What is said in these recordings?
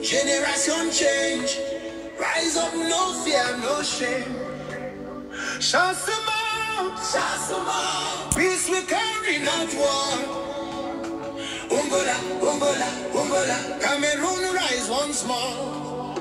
Generation change. Rise up, no fear, no shame. Chasement, chasement. Peace we carry, not war. Umbola, umbola, umbola. Cameroon rise once more.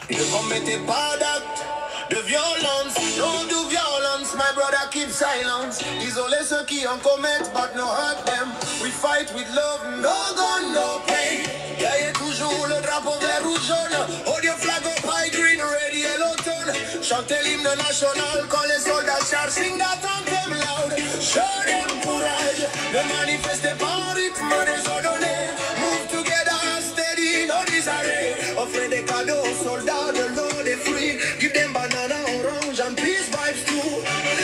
Ne commettez pas d'acte de violence. Don't do violence, my brother, keep silence. Isolez ceux qui en commettent, but no hurt them. We fight with love, no gun, no pain. Gagnez toujours le drapeau vert ou jaune. Hold your flag up high, green, ready, yellow tone. Chantez l'hymne national quand les soldats chargent. Sing that anthem loud. Show them courage. Ne manifestez pas en rythme désordonné. Move together, steady, no disarray. Offrez des cadeaux aux soldats de l'eau des fruits. Give them banana, orange and peace vibes too.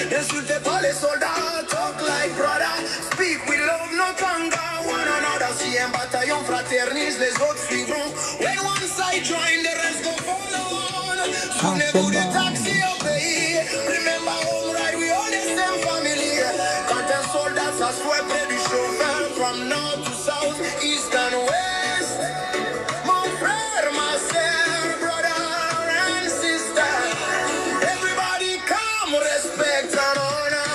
N'insultez pas les soldats, talk like brother. Speak with love, no anger, one another. Si un bataillon fraternise, les autres suivront. When one side join, the rest go follow on. Souvenez-vous du taxi au pays. Remember home right, we all the same family. Quand un soldat s'assoit près du chauffeur, from north to south, east and west. Mon frère, ma sœur, brother and sister. Everybody come, respect and honor.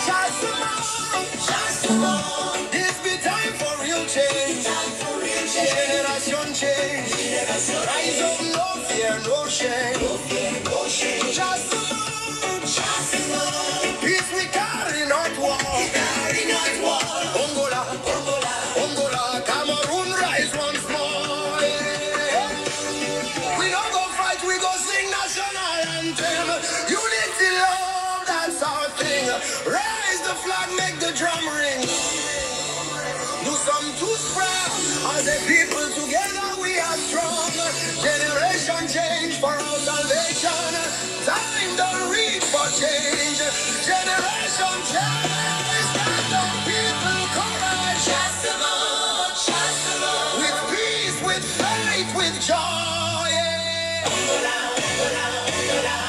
Chasement, this be time for real change. Generation change. Rise up, no fear, no shame. Chasement, peace we carry, not war. Angola, Angola, Cameroon rise once more. Yeah. We don't go fight, we go sing national anthem. Unity, love, that's our thing. Raise the flag, make the drum ring. Nous sommes tous frères, as a people together we are strong. Generation change for our salvation. Time to reach for change. Generation change. Stand up, people, courage. Chastement. With peace, with faith, with joy.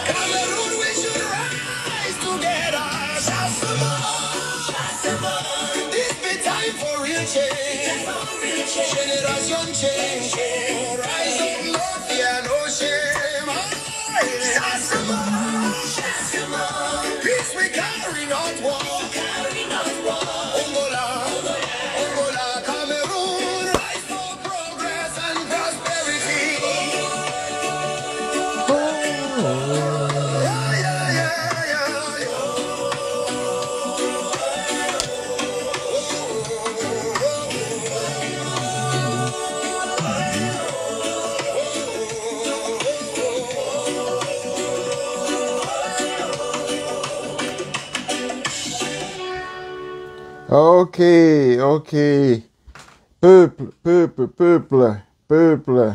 Cameroon, we should rise together. Chastement. This be time for real change. Generation change. Rise up, no fear, no shame. Chastement. Peace we carry, not war. Angola, Angola, Cameroon. Rise for progress and prosperity. Yeah, yeah, yeah, yeah. Ok, ok. Peuple, peuple, peuple, peuple,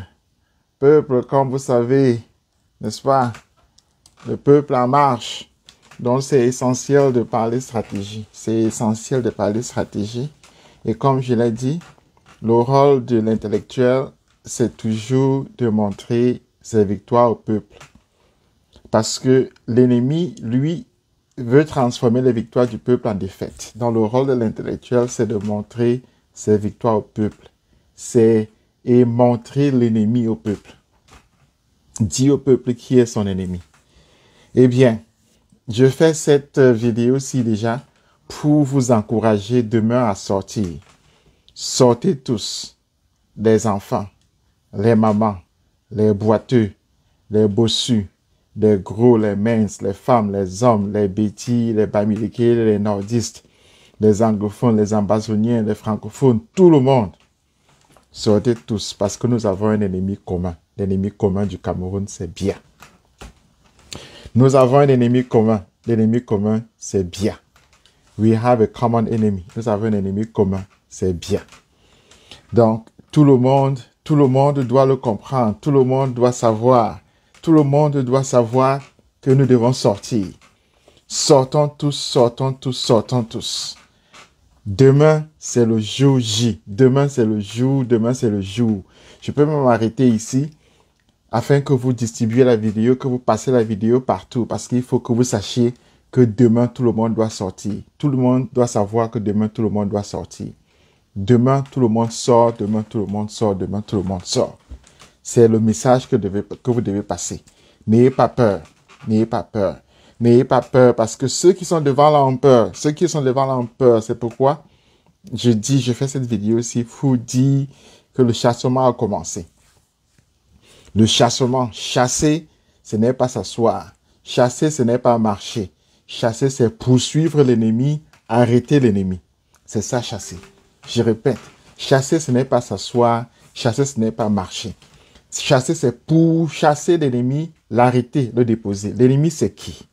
peuple, comme vous savez, n'est-ce pas? Le peuple en marche. Donc, c'est essentiel de parler stratégie. C'est essentiel de parler stratégie. Et comme je l'ai dit, le rôle de l'intellectuel, c'est toujours de montrer ses victoires au peuple. Parce que l'ennemi, lui, veut transformer les victoires du peuple en défaites. Donc, le rôle de l'intellectuel, c'est de montrer ses victoires au peuple. Et montrer l'ennemi au peuple. Dire au peuple qui est son ennemi. Eh bien, je fais cette vidéo-ci déjà pour vous encourager demain à sortir. Sortez tous, les enfants, les mamans, les boiteux, les bossus, les gros, les minces, les femmes, les hommes, les bêtis, les bamiliqués, les nordistes, les anglophones, les ambassoniens, les francophones, tout le monde. Sortez tous parce que nous avons un ennemi commun. L'ennemi commun du Cameroun, c'est bien. Nous avons un ennemi commun. L'ennemi commun, c'est bien. We have a common enemy. Nous avons un ennemi commun, c'est bien. Donc, tout le monde doit le comprendre. Tout le monde doit savoir. Tout le monde doit savoir que nous devons sortir. Sortons tous, sortons tous, sortons tous. Demain, c'est le jour J. Demain, c'est le jour. Demain, c'est le jour. Je peux même m'arrêter ici afin que vous distribuiez la vidéo, que vous passez la vidéo partout. Parce qu'il faut que vous sachiez que demain, tout le monde doit sortir. Tout le monde doit savoir que demain, tout le monde doit sortir. Demain, tout le monde sort, demain, tout le monde sort, demain, tout le monde sort. C'est le message que vous devez passer. N'ayez pas peur. N'ayez pas peur. N'ayez pas peur parce que ceux qui sont devant là ont peur. Ceux qui sont devant là ont peur. C'est pourquoi je fais cette vidéo aussi pour dire que le chassement a commencé. Le chassement, chasser, ce n'est pas s'asseoir. Chasser, ce n'est pas marcher. Chasser, c'est poursuivre l'ennemi, arrêter l'ennemi. C'est ça, chasser. Je répète, chasser, ce n'est pas s'asseoir. Chasser, ce n'est pas marcher. Chasser, c'est pour chasser l'ennemi, l'arrêter, le déposer. L'ennemi, c'est qui?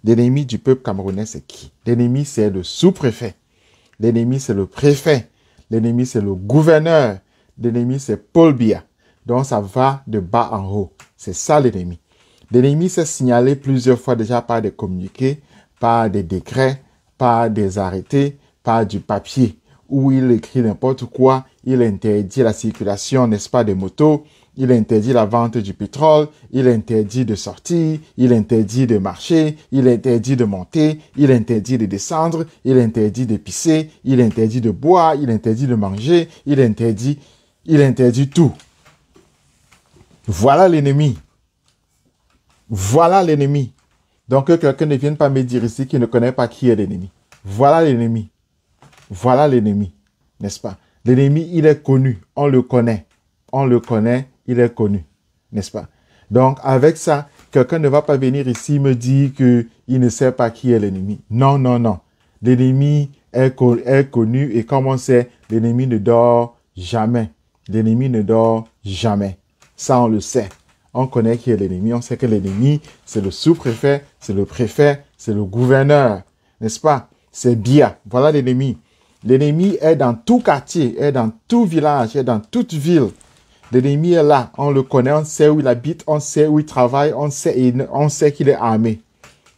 L'ennemi du peuple camerounais, c'est qui? L'ennemi, c'est le sous-préfet. L'ennemi, c'est le préfet. L'ennemi, c'est le gouverneur. L'ennemi, c'est Paul Biya. Donc, ça va de bas en haut. C'est ça, l'ennemi. L'ennemi s'est signalé plusieurs fois déjà par des communiqués, par des décrets, par des arrêtés, par du papier, où il écrit n'importe quoi. Il interdit la circulation, n'est-ce pas, des motos. Il interdit la vente du pétrole. Il interdit de sortir. Il interdit de marcher. Il interdit de monter. Il interdit de descendre. Il interdit de pisser. Il interdit de boire. Il interdit de manger. Il interdit tout. Voilà l'ennemi. Voilà l'ennemi. Donc, que quelqu'un ne vienne pas me dire ici qu'il ne connaît pas qui est l'ennemi. Voilà l'ennemi. Voilà l'ennemi. N'est-ce pas? L'ennemi, il est connu. On le connaît. On le connaît. Il est connu. N'est-ce pas? Donc, avec ça, quelqu'un ne va pas venir ici me dire qu'il ne sait pas qui est l'ennemi. Non, non, non. L'ennemi est connu et comme on sait, l'ennemi ne dort jamais. L'ennemi ne dort jamais. Ça, on le sait. On connaît qui est l'ennemi. On sait que l'ennemi, c'est le sous-préfet, c'est le préfet, c'est le gouverneur. N'est-ce pas? C'est Biya. Voilà l'ennemi. L'ennemi est dans tout quartier, est dans tout village, est dans toute ville. L'ennemi est là. On le connaît, on sait où il habite, on sait où il travaille, on sait qu'il est armé.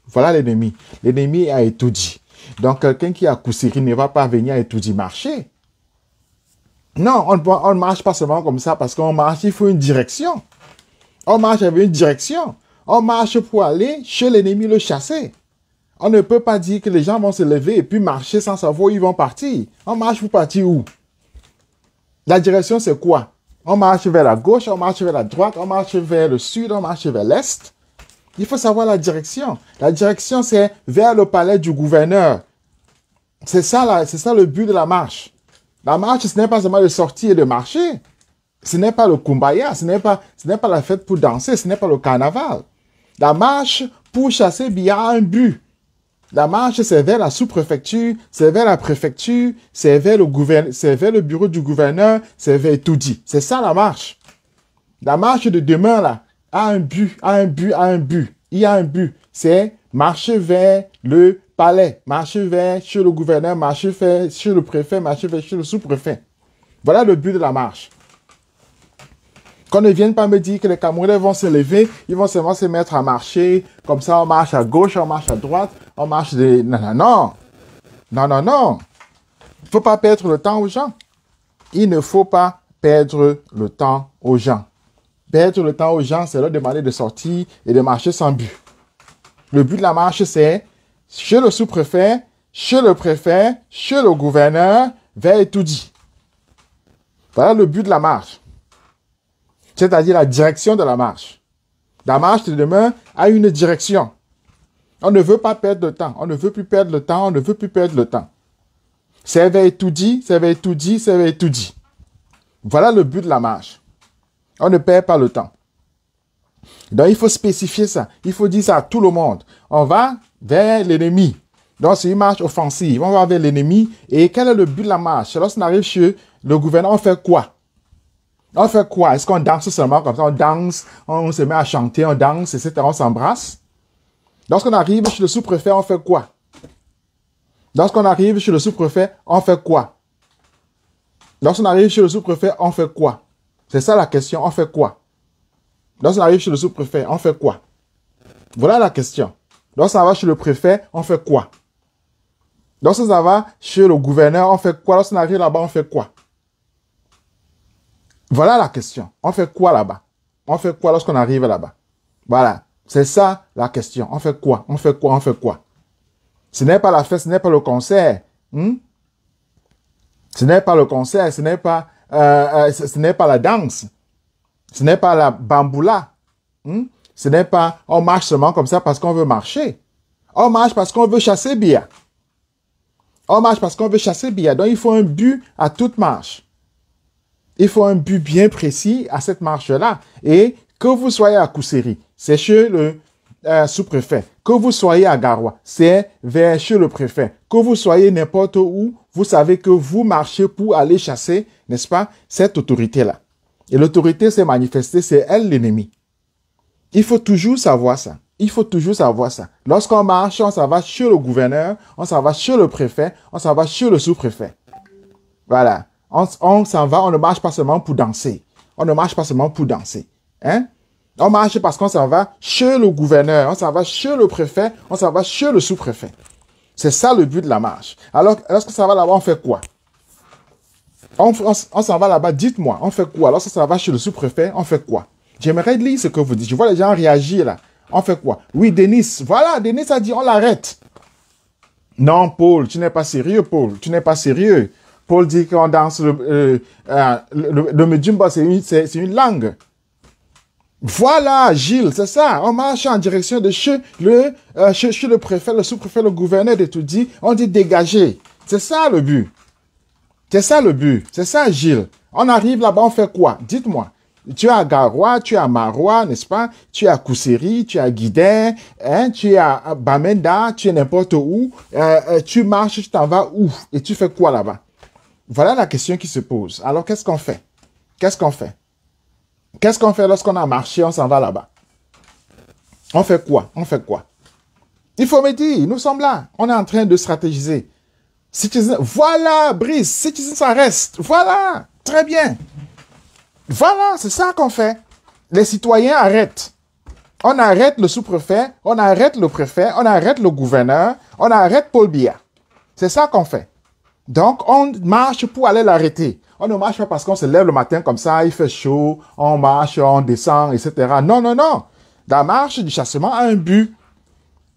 Voilà l'ennemi. L'ennemi est à Etoudi. Donc, quelqu'un qui est à Koussiri ne va pas venir à Etoudi marcher. Non, on ne marche pas seulement comme ça parce qu'on marche, il faut une direction. On marche avec une direction. On marche pour aller chez l'ennemi le chasser. On ne peut pas dire que les gens vont se lever et puis marcher sans savoir où ils vont partir. On marche pour partir où? La direction, c'est quoi? On marche vers la gauche, on marche vers la droite, on marche vers le sud, on marche vers l'est. Il faut savoir la direction. La direction, c'est vers le palais du gouverneur. C'est ça le but de la marche. La marche, ce n'est pas seulement de sortir et de marcher. Ce n'est pas le kumbaya, ce n'est pas la fête pour danser, ce n'est pas le carnaval. La marche pour chasser Biya a un but. La marche, c'est vers la sous-préfecture, c'est vers la préfecture, c'est vers le bureau du gouverneur, c'est vers Etoudi. C'est ça la marche. La marche de demain, là, a un but. Il y a un but. C'est marcher vers le palais, marcher vers chez le gouverneur, marcher vers chez le préfet, marcher vers chez le sous-préfet. Voilà le but de la marche. Qu'on ne vienne pas me dire que les Camerounais vont se lever, ils vont seulement se mettre à marcher, comme ça on marche à gauche, on marche à droite, on marche de... Non, non, non. Non, non, non. Il ne faut pas perdre le temps aux gens. Il ne faut pas perdre le temps aux gens. Perdre le temps aux gens, c'est leur demander de sortir et de marcher sans but. Le but de la marche, c'est chez le sous-préfet, chez le préfet, chez le gouverneur, vers Etoudi. Voilà le but de la marche. C'est-à-dire la direction de la marche. La marche de demain a une direction. On ne veut pas perdre de temps. On ne veut plus perdre le temps. On ne veut plus perdre le temps. C'est vers Etoudi, c'est vers Etoudi, c'est vers Etoudi. Voilà le but de la marche. On ne perd pas le temps. Donc, il faut spécifier ça. Il faut dire ça à tout le monde. On va vers l'ennemi. Donc, c'est une marche offensive. On va vers l'ennemi. Et quel est le but de la marche? Lorsqu'on arrive chez le gouverneur, on fait quoi? On fait quoi? Est-ce qu'on danse seulement comme ça? On danse, on se met à chanter, on danse, etc. On s'embrasse. Lorsqu'on arrive chez le sous-préfet, on fait quoi? Lorsqu'on arrive chez le sous-préfet, on fait quoi? Lorsqu'on arrive chez le sous-préfet, on fait quoi? C'est ça la question, on fait quoi? Lorsqu'on arrive chez le sous-préfet, on fait quoi? Voilà la question. Lorsqu'on va chez le préfet, on fait quoi? Lorsqu'on va chez le gouverneur, on fait quoi? Lorsqu'on arrive là-bas, on fait quoi? Voilà la question. On fait quoi là-bas? On fait quoi lorsqu'on arrive là-bas? Voilà. C'est ça la question. On fait quoi? On fait quoi? On fait quoi? Ce n'est pas la fête, ce n'est pas le concert. Ce n'est pas le concert, ce n'est pas la danse, ce n'est pas la bamboula. Ce n'est pas on marche seulement comme ça parce qu'on veut marcher. On marche parce qu'on veut chasser bien. On marche parce qu'on veut chasser bien. Donc, il faut un but à toute marche. Il faut un but bien précis à cette marche-là. Et que vous soyez à Kousséri, c'est chez le sous-préfet. Que vous soyez à Garoua, c'est chez le préfet. Que vous soyez n'importe où, vous savez que vous marchez pour aller chasser, n'est-ce pas, cette autorité-là. Et l'autorité s'est manifestée, c'est elle l'ennemi. Il faut toujours savoir ça. Il faut toujours savoir ça. Lorsqu'on marche, on s'en va chez le gouverneur, on s'en va chez le préfet, on s'en va chez le sous-préfet. Voilà. On s'en va, on ne marche pas seulement pour danser. On ne marche pas seulement pour danser. Hein? On marche parce qu'on s'en va chez le gouverneur, on s'en va chez le préfet, on s'en va chez le sous-préfet. C'est ça le but de la marche. Alors, lorsque ça va là-bas, on fait quoi? On s'en va là-bas, dites-moi, on fait quoi? Lorsque ça va chez le sous-préfet, on fait quoi? J'aimerais lire ce que vous dites. Je vois les gens réagir là. On fait quoi? Oui, Denis. Voilà, Denis a dit, on l'arrête. Non, Paul, tu n'es pas sérieux, Paul. Tu n'es pas sérieux. Paul dit qu'on danse le Mujumba, c'est une langue. Voilà, Gilles, c'est ça. On marche en direction de chez le préfet, le sous-préfet, le gouverneur de tout dit. On dit dégager. C'est ça le but. C'est ça le but. C'est ça, Gilles. On arrive là-bas, on fait quoi? Dites-moi. Tu es à Garoua, tu es à Maroua, n'est-ce pas? Tu es à Kousséri, tu es à Guidin, hein? Tu es à Bamenda, tu es n'importe où. Tu marches, tu t'en vas où? Et tu fais quoi là-bas? Voilà la question qui se pose. Alors, qu'est-ce qu'on fait? Qu'est-ce qu'on fait? Qu'est-ce qu'on fait lorsqu'on a marché, on s'en va là-bas? On fait quoi? On fait quoi? Il faut me dire, nous sommes là. On est en train de stratégiser. Citizen, voilà, Brice, Citizen, ça reste. Voilà, très bien. Voilà, c'est ça qu'on fait. Les citoyens arrêtent. On arrête le sous-préfet, on arrête le préfet, on arrête le gouverneur, on arrête Paul Biya. C'est ça qu'on fait. Donc, on marche pour aller l'arrêter. On ne marche pas parce qu'on se lève le matin comme ça, il fait chaud, on marche, on descend, etc. Non, non, non. La marche du chassement a un but.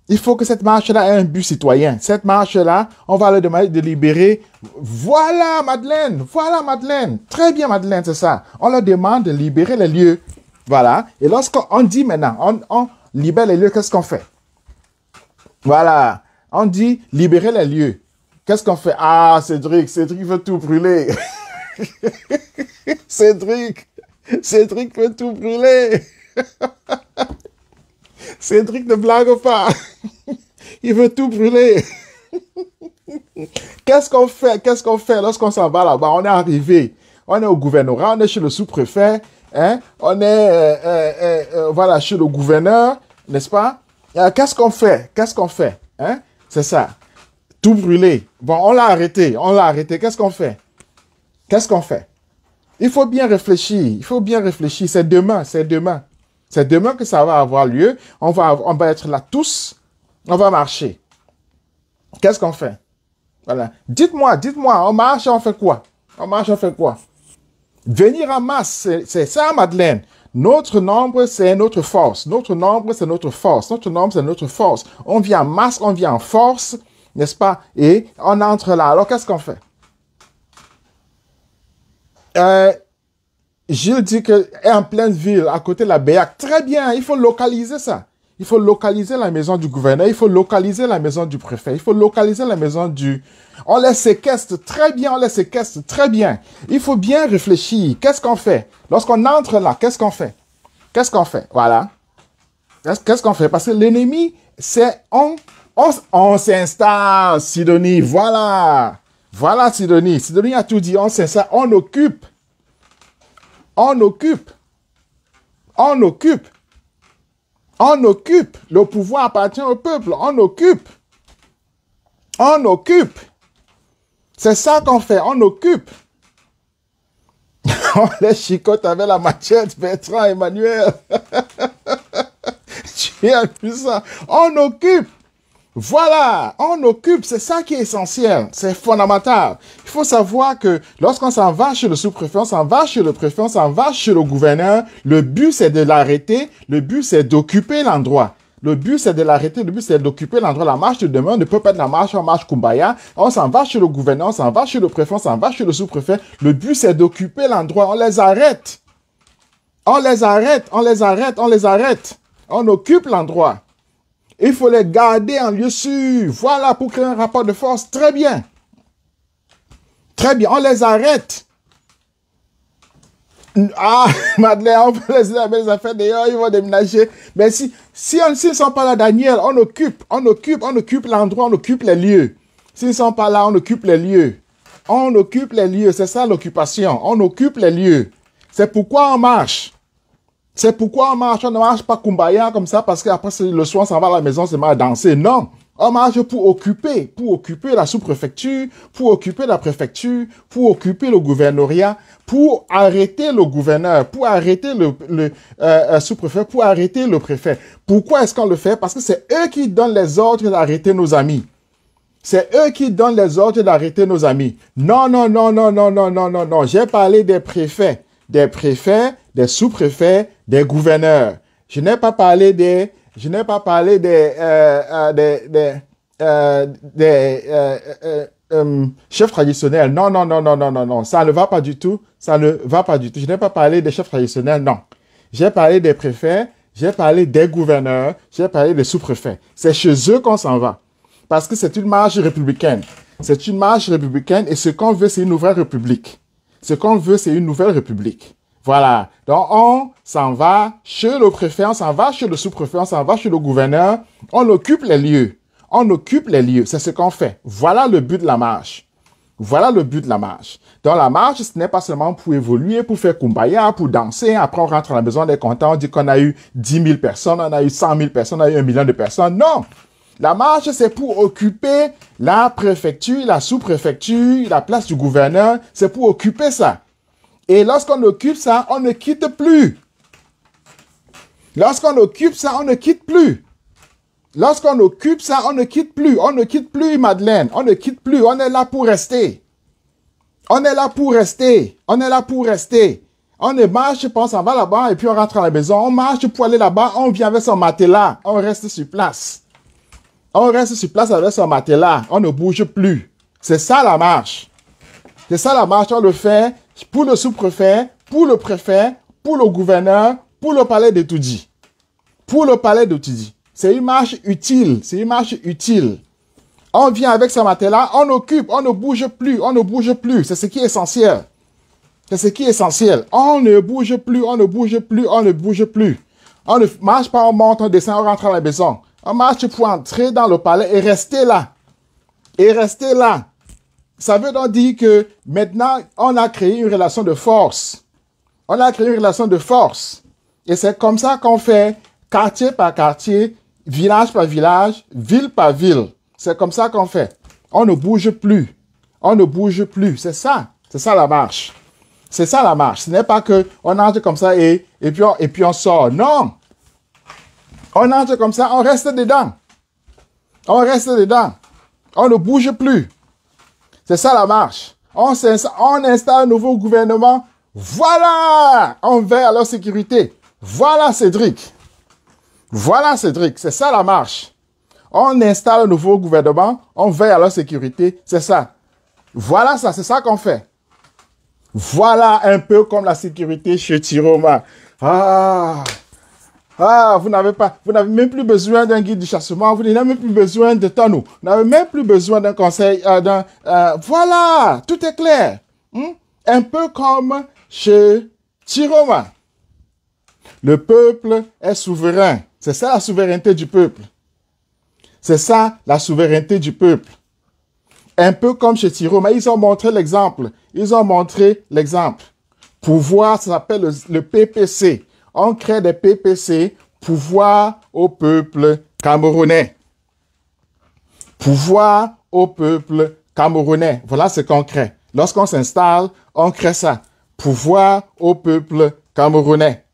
Il faut que cette marche-là ait un but citoyen. Cette marche-là, on va leur demander de libérer. Voilà, Madeleine. Voilà, Madeleine. Très bien, Madeleine, c'est ça. On leur demande de libérer les lieux. Voilà. Et lorsqu'on dit maintenant, on libère les lieux, qu'est-ce qu'on fait? Voilà. On dit libérer les lieux. Qu'est-ce qu'on fait? Ah, Cédric veut tout brûler. Cédric veut tout brûler. Cédric ne blague pas. Il veut tout brûler. Qu'est-ce qu'on fait? Qu'est-ce qu'on fait lorsqu'on s'en va là-bas? On est arrivé. On est au gouvernorat, on est chez le sous-préfet. Hein? On est voilà, chez le gouverneur, n'est-ce pas? Qu'est-ce qu'on fait? Qu'est-ce qu'on fait? Hein? C'est ça. Tout brûler. Bon, on l'a arrêté. On l'a arrêté. Qu'est-ce qu'on fait? Qu'est-ce qu'on fait? Il faut bien réfléchir. Il faut bien réfléchir. C'est demain. C'est demain. C'est demain que ça va avoir lieu. On va être là tous. On va marcher. Qu'est-ce qu'on fait? Voilà. Dites-moi, on marche, on fait quoi? On marche, on fait quoi? Venir en masse, c'est ça, Madeleine. Notre nombre, c'est notre force. Notre nombre, c'est notre force. Notre nombre, c'est notre force. On vient en masse, on vient en force, n'est-ce pas? Et on entre là. Alors, qu'est-ce qu'on fait? Gilles dit qu'elle est en pleine ville, à côté de la Béac. Très bien, il faut localiser ça. Il faut localiser la maison du gouverneur, il faut localiser la maison du préfet, il faut localiser la maison du... On les séquestre très bien, on les séquestre très bien. Il faut bien réfléchir. Qu'est-ce qu'on fait? Lorsqu'on entre là, qu'est-ce qu'on fait? Qu'est-ce qu'on fait? Voilà. Qu'est-ce qu'on fait? Parce que l'ennemi, c'est... On s'installe, Sidonie. Voilà. Voilà, Sidonie. Sidonie a tout dit. On s'installe, on occupe. On occupe. On occupe. On occupe. Le pouvoir appartient au peuple. On occupe. On occupe. C'est ça qu'on fait. On occupe. On les chicote avec la machette, Bertrand, Emmanuel. Tu es puissant. On occupe. Voilà, on occupe, c'est ça qui est essentiel, c'est fondamental. Il faut savoir que lorsqu'on s'en va chez le sous-préfet, on s'en va chez le préfet, on s'en va chez le gouverneur, le but c'est de l'arrêter, le but c'est d'occuper l'endroit. Le but, c'est de l'arrêter. Le but, c'est d'occuper l'endroit. La marche de demain ne peut pas être la marche en marche Kumbaya. On s'en va chez le gouverneur, on s'en va chez le préfet, on s'en va chez le sous-préfet. Le but, c'est d'occuper l'endroit. On les arrête. On les arrête, on les arrête, on les arrête. On occupe l'endroit. Il faut les garder en lieu sûr. Voilà, pour créer un rapport de force. Très bien. Très bien, on les arrête. Ah, Madeleine, on peut laisser les affaires d'ailleurs, ils vont déménager. Mais s'ils ne sont pas là, Daniel, on occupe l'endroit, on occupe les lieux. S'ils ne sont pas là, on occupe les lieux. On occupe les lieux, c'est ça l'occupation. On occupe les lieux. C'est pourquoi on marche. C'est pourquoi on marche. On ne marche pas Kumbaya comme ça parce qu'après le soir, on s'en va à la maison, c'est mal à danser. Non. On marche pour occuper la sous-préfecture, pour occuper la préfecture, pour occuper le gouvernorat, pour arrêter le gouverneur, pour arrêter le sous-préfet, pour arrêter le préfet. Pourquoi est-ce qu'on le fait? Parce que c'est eux qui donnent les ordres d'arrêter nos amis. C'est eux qui donnent les ordres d'arrêter nos amis. Non, non, non, non, non, non, non, non, non. J'ai parlé des préfets, des sous-préfets, des gouverneurs. Je n'ai pas parlé des chefs traditionnels. Non, non, non, non, non, non, non. Ça ne va pas du tout. Ça ne va pas du tout. Je n'ai pas parlé des chefs traditionnels, non. J'ai parlé des préfets, j'ai parlé des gouverneurs, j'ai parlé des sous-préfets. C'est chez eux qu'on s'en va. Parce que c'est une marche républicaine. C'est une marche républicaine et ce qu'on veut, c'est une nouvelle république. Ce qu'on veut, c'est une nouvelle république. Voilà. Donc, on s'en va chez le préfet, on s'en va chez le sous-préfet, on s'en va chez le gouverneur. On occupe les lieux. On occupe les lieux. C'est ce qu'on fait. Voilà le but de la marche. Voilà le but de la marche. Donc, la marche, ce n'est pas seulement pour évoluer, pour faire kumbaya, pour danser. Après, on rentre à la maison, on est content, on dit qu'on a eu 10 000 personnes, on a eu 100 000 personnes, on a eu 1 million de personnes. Non! La marche, c'est pour occuper la préfecture, la sous-préfecture, la place du gouverneur. C'est pour occuper ça. Et lorsqu'on occupe ça, on ne quitte plus. Lorsqu'on occupe ça, on ne quitte plus. Lorsqu'on occupe ça, on ne quitte plus. On ne quitte plus, Madeleine. On ne quitte plus. On est là pour rester. On est là pour rester. On est là pour rester. On ne marche pas, on s'en va là-bas et puis on rentre à la maison. On marche pour aller là-bas, on vient avec son matelas. On reste sur place. On reste sur place avec son matelas. On ne bouge plus. C'est ça la marche. C'est ça la marche. On le fait pour le sous-préfet, pour le préfet, pour le gouverneur, pour le palais de Toudi. Pour le palais de Toudi. C'est une marche utile. C'est une marche utile. On vient avec son matelas, on occupe, on ne bouge plus, on ne bouge plus. C'est ce qui est essentiel. C'est ce qui est essentiel. On ne bouge plus, on ne bouge plus, on ne bouge plus. On ne marche pas, on monte, on descend, on rentre à la maison. On marche pour entrer dans le palais et rester là. Et rester là. Ça veut donc dire que maintenant, on a créé une relation de force. On a créé une relation de force. Et c'est comme ça qu'on fait quartier par quartier, village par village, ville par ville. C'est comme ça qu'on fait. On ne bouge plus. On ne bouge plus. C'est ça. C'est ça la marche. C'est ça la marche. Ce n'est pas que on entre comme ça et puis on sort. Non. On entre comme ça, on reste dedans. On reste dedans. On ne bouge plus. C'est ça la marche. On installe un nouveau gouvernement. Voilà. On veille à leur sécurité. Voilà Cédric. Voilà Cédric. C'est ça la marche. On installe un nouveau gouvernement. On veille à leur sécurité. C'est ça. Voilà ça. C'est ça qu'on fait. Voilà un peu comme la sécurité chez Tiroma. Vous n'avez même plus besoin d'un guide du chassement, vous n'avez même plus besoin de tonneau, vous n'avez même plus besoin d'un conseil, voilà, tout est clair. Un peu comme chez Tiroma. Le peuple est souverain. C'est ça la souveraineté du peuple. C'est ça la souveraineté du peuple. Un peu comme chez Tiroma, ils ont montré l'exemple. Ils ont montré l'exemple. Pouvoir, ça s'appelle le PPC. On crée des PPC, pouvoir au peuple camerounais. Pouvoir au peuple camerounais. Voilà ce qu'on crée. Lorsqu'on s'installe, on crée ça. Pouvoir au peuple camerounais.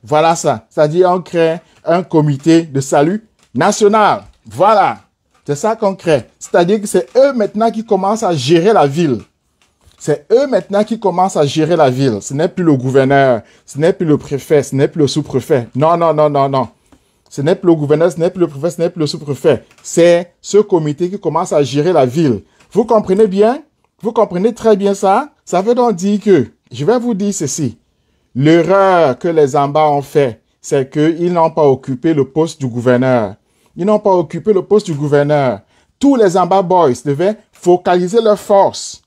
Voilà ça. C'est-à-dire on crée un comité de salut national. Voilà. C'est ça qu'on crée. C'est-à-dire que c'est eux maintenant qui commencent à gérer la ville. C'est eux maintenant qui commencent à gérer la ville. Ce n'est plus le gouverneur, ce n'est plus le préfet, ce n'est plus le sous-préfet. Non, non, non, non, non. Ce n'est plus le gouverneur, ce n'est plus le préfet, ce n'est plus le sous-préfet. C'est ce comité qui commence à gérer la ville. Vous comprenez bien? Vous comprenez très bien ça? Ça veut donc dire que, je vais vous dire ceci. L'erreur que les Amba ont fait, c'est qu'ils n'ont pas occupé le poste du gouverneur. Ils n'ont pas occupé le poste du gouverneur. Tous les Amba Boys devaient focaliser leurs forces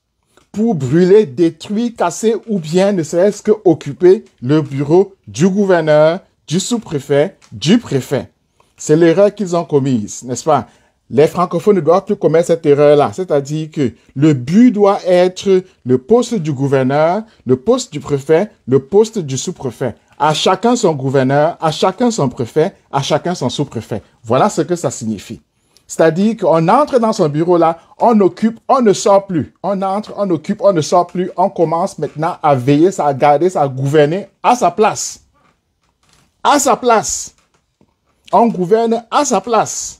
pour brûler, détruire, casser ou bien ne serait-ce que occuper le bureau du gouverneur, du sous-préfet, du préfet. C'est l'erreur qu'ils ont commise, n'est-ce pas? Les francophones ne doivent plus commettre cette erreur-là. C'est-à-dire que le but doit être le poste du gouverneur, le poste du préfet, le poste du sous-préfet. À chacun son gouverneur, à chacun son préfet, à chacun son sous-préfet. Voilà ce que ça signifie. C'est-à-dire qu'on entre dans son bureau là, on occupe, on ne sort plus. On entre, on occupe, on ne sort plus. On commence maintenant à veiller, à garder, à gouverner à sa place. À sa place. On gouverne à sa place.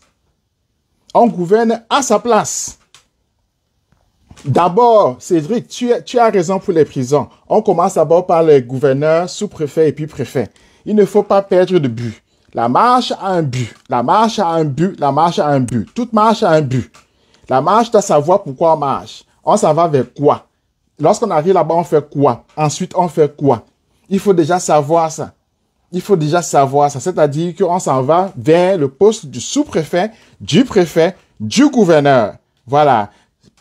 On gouverne à sa place. D'abord, Cédric, tu as raison pour les prisons. On commence d'abord par les gouverneurs, sous-préfets et puis préfets. Il ne faut pas perdre de but. La marche a un but. La marche a un but. La marche a un but. Toute marche a un but. La marche doit savoir pourquoi on marche. On s'en va vers quoi? Lorsqu'on arrive là-bas, on fait quoi? Ensuite, on fait quoi? Il faut déjà savoir ça. Il faut déjà savoir ça. C'est-à-dire qu'on s'en va vers le poste du sous-préfet, du préfet, du gouverneur. Voilà.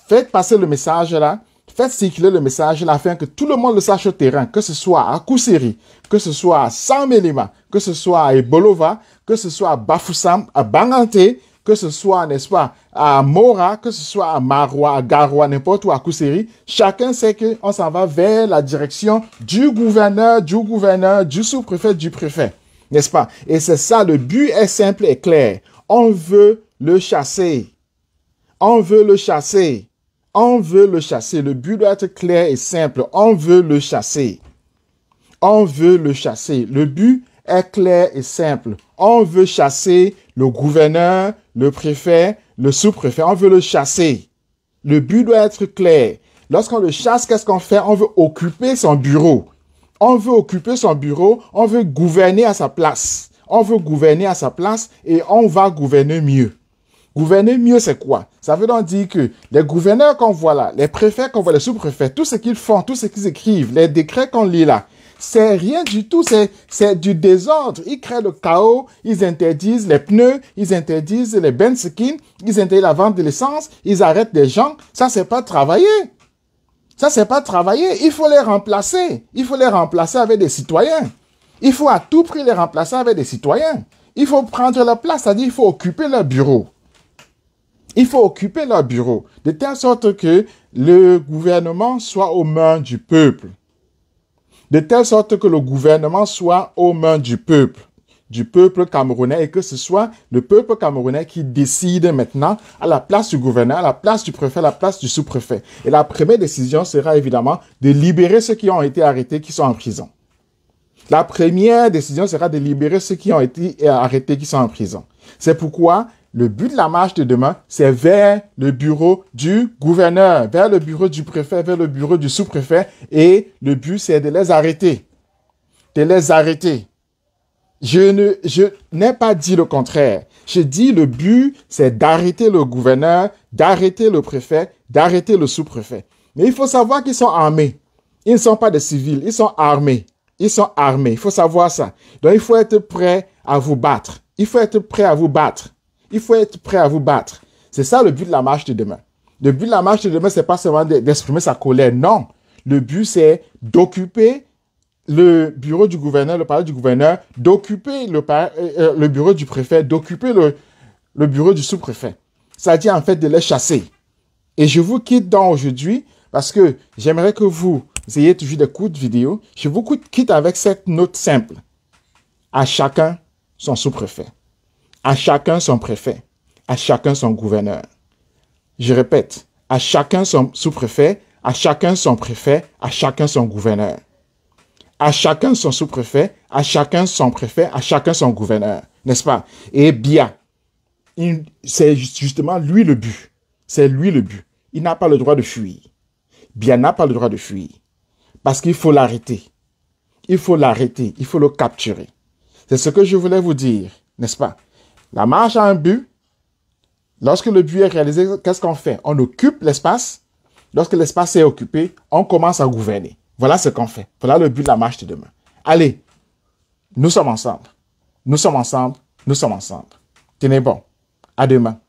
Faites passer le message là. Faites circuler le message là afin que tout le monde le sache au terrain, que ce soit à Kousseri, que ce soit à Samelima, que ce soit à Ebolova, que ce soit à Bafoussam, à Bangante, que ce soit, n'est-ce pas, à Mora, que ce soit à Maroua, à Garoua, n'importe où, à Kousseri. Chacun sait qu'on s'en va vers la direction du gouverneur, du sous-préfet, du préfet. N'est-ce pas? Et c'est ça, le but est simple et clair. On veut le chasser. On veut le chasser. On veut le chasser. Le but doit être clair et simple. On veut le chasser. On veut le chasser. Le but est clair et simple. On veut chasser le gouverneur, le préfet, le sous-préfet. On veut le chasser. Le but doit être clair. Lorsqu'on le chasse, qu'est-ce qu'on fait? On veut occuper son bureau. On veut occuper son bureau. On veut gouverner à sa place. On veut gouverner à sa place et on va gouverner mieux. Gouverner mieux, c'est quoi? Ça veut donc dire que les gouverneurs qu'on voit là, les préfets qu'on voit, les sous-préfets, tout ce qu'ils font, tout ce qu'ils écrivent, les décrets qu'on lit là, c'est rien du tout, c'est du désordre. Ils créent le chaos, ils interdisent les pneus, ils interdisent les benskins, ils interdisent la vente de l'essence, ils arrêtent des gens. Ça, c'est pas travailler. Ça, c'est pas travailler. Il faut les remplacer. Il faut les remplacer avec des citoyens. Il faut à tout prix les remplacer avec des citoyens. Il faut prendre leur place, c'est-à-dire il faut occuper leur bureau. Il faut occuper leur bureau, de telle sorte que le gouvernement soit aux mains du peuple. De telle sorte que le gouvernement soit aux mains du peuple camerounais, et que ce soit le peuple camerounais qui décide maintenant à la place du gouverneur, à la place du préfet, à la place du sous-préfet. Et la première décision sera évidemment de libérer ceux qui ont été arrêtés, qui sont en prison. La première décision sera de libérer ceux qui ont été arrêtés, qui sont en prison. C'est pourquoi le but de la marche de demain, c'est vers le bureau du gouverneur, vers le bureau du préfet, vers le bureau du sous-préfet. Et le but, c'est de les arrêter. De les arrêter. Je n'ai pas dit le contraire. Je dis le but, c'est d'arrêter le gouverneur, d'arrêter le préfet, d'arrêter le sous-préfet. Mais il faut savoir qu'ils sont armés. Ils ne sont pas des civils, ils sont armés. Ils sont armés. Il faut savoir ça. Donc, il faut être prêt à vous battre. Il faut être prêt à vous battre. Il faut être prêt à vous battre. C'est ça le but de la marche de demain. Le but de la marche de demain, c'est pas seulement d'exprimer sa colère. Non. Le but, c'est d'occuper le bureau du gouverneur, le palais du gouverneur, d'occuper le bureau du préfet, d'occuper le bureau du sous-préfet. C'est-à-dire, en fait, de les chasser. Et je vous quitte donc aujourd'hui parce que j'aimerais que vous ayez toujours des courtes vidéos. Je vous quitte avec cette note simple. À chacun son sous-préfet. À chacun son préfet, à chacun son gouverneur. Je répète, à chacun son sous-préfet, à chacun son préfet, à chacun son gouverneur. À chacun son sous-préfet, à chacun son préfet, à chacun son gouverneur. N'est-ce pas? Et bien, c'est justement lui le but. C'est lui le but. Il n'a pas le droit de fuir. Bien n'a pas le droit de fuir. Parce qu'il faut l'arrêter. Il faut l'arrêter. Il faut le capturer. C'est ce que je voulais vous dire. n'est-ce pas? La marche a un but. Lorsque le but est réalisé, qu'est-ce qu'on fait? On occupe l'espace. Lorsque l'espace est occupé, on commence à gouverner. Voilà ce qu'on fait. Voilà le but de la marche de demain. Allez, nous sommes ensemble. Nous sommes ensemble. Nous sommes ensemble. Tenez bon. À demain.